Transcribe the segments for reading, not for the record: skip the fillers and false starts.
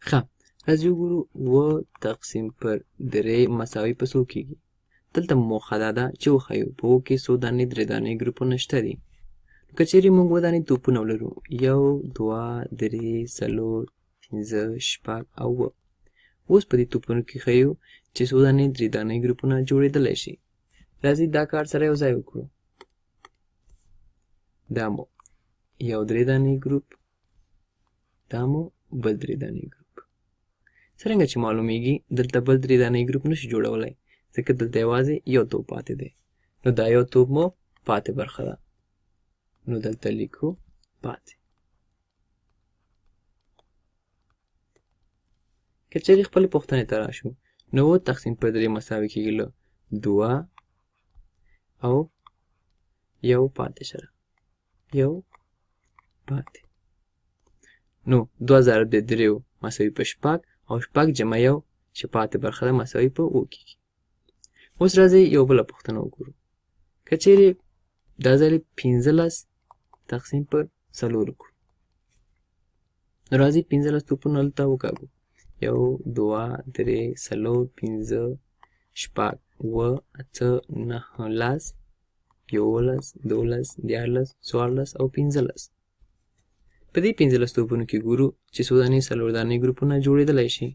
ښه راځئ وګورو 7 تقسیم پر 3 مساوي په څو کېږي. دلته موخه دا ده چې وښیو په 7 کې څو دانې 3 دانې ګروپونه شته دي. که چیرې موږ 7 دانې توپونه ولرو 1 2 3 4 5 6 او 7. اوس په دې توپونو کې ښیو چې څو دانې 3 دانې ګروپونه جوړېدلی شي. راځئ دا کار سره یو ځای وکړو. دا مو یو 3 دانې ګروپ، دا مو بل 3 دانې ګروپ. څرنګه چې معلومیږي دلته بل 3 دانې ګروپ نشو جوړولی ځکه دلته یوازې یو توپ پاتې دی. نو دا یو توپ مو پاتې برخه ده. نو دلته لیکو پاتې. که چیرې خپلې پوښتنې ته راشو نو 7 تقسیم پر 3 مساوي کېږي له 2 او 1 پاتې سره 1 پاتې. نو 2 ضرب د 3 مساوي په 6 او 6 جمع 1 چې پاتې برخه ده مساوي په 7 کېږي. اوس راځئ یو بله پوښتنه وګورو. که چیرې دا ځل 15 تقسیم پر 4 وکړو نو راځئ 15 توپونه هلته وکاږو. 1 2 3 4 5 6 7 8 9 10 11 12 14 14 او 15. په دې 15 توپونو کې ګورو چې څو دانې 4 دانې ګروپونه جوړېدلی شي.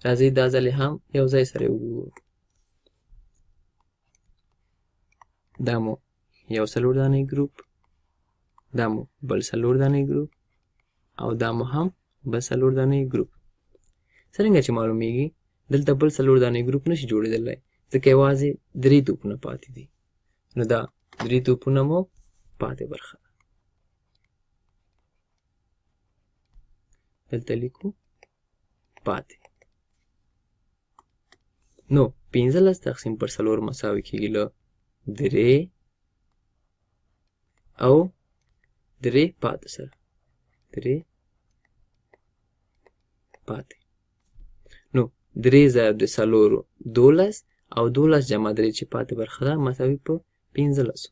راځئ دا ځل هم یو ځای سره وګورو. دا مو یو 4 دانې ګروپ، دا مو بل 4 دانې ګروپ او دا مو هم بل 4 دانې ګروپ. څرنګه چې معلومیږي دلته بل 4 دانې ګروپ نشي جوړېدلی ځکه یوازې 3 توپونه پاتې دي. نو دا 3 توپونه مو پاتې برخه ده. دلته لیکو پاتې. نو 15 تقسیم پر 4 مساوي کېږي له 3 او 3 پاتې سره 3 پاتې. نو 3 ضرب د 4 12 او 12 جمع 3 چې پاتې برخه ده مساوي په 15.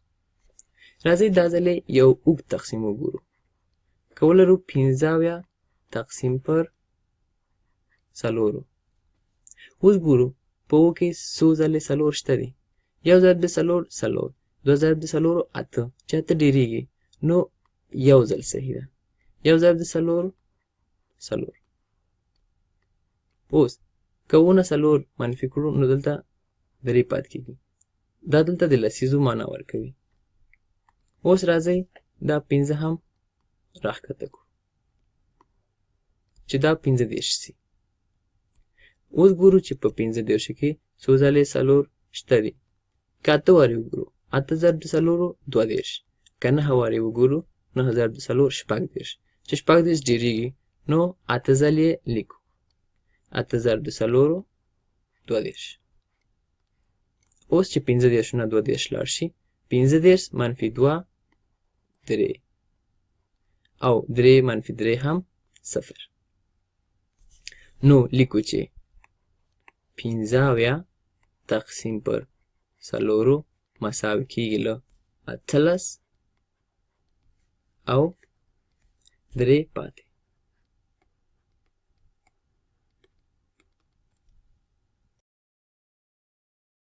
راځئ دا ځل یو اوږد تقسیم وګورو. که ولرو 15 تقسیم پر 4. اوس ګورو په 7 کې څو ځلې 4 شته دي. 1 ضرب د 4 4، 2 ضرب د 4 8 چې 8 ډېرېږي نو یو ځل صحیح ده. 1 ضرب د 4 4. اوس که 4 منفي کړو نو دلته 3 پاتې کېږي. دا دلته د لسیزو معنا ورکوي. اوس راځئ دا 15 هم راښکته کړو چې دا 15 شي. اوس ګورو چې په 15 کې څو ځلې 4 شته دي. که 8 وارې وګورو 8 ضرب د 4 22. که 9 وارې وګورو 9 ضرب د 4 16. چې 16 ډېرېږي نو 8 ځل یې لیکو. 8 ضرب د 4 22. اوس چې 15 نه 22 لاړ شي 15 منفي 2 3 او 3 منفي 3 هم 0. نو لیکو چې 15 تقسیم پر 4 مساوي کېږي له 18 او 3 پاتې.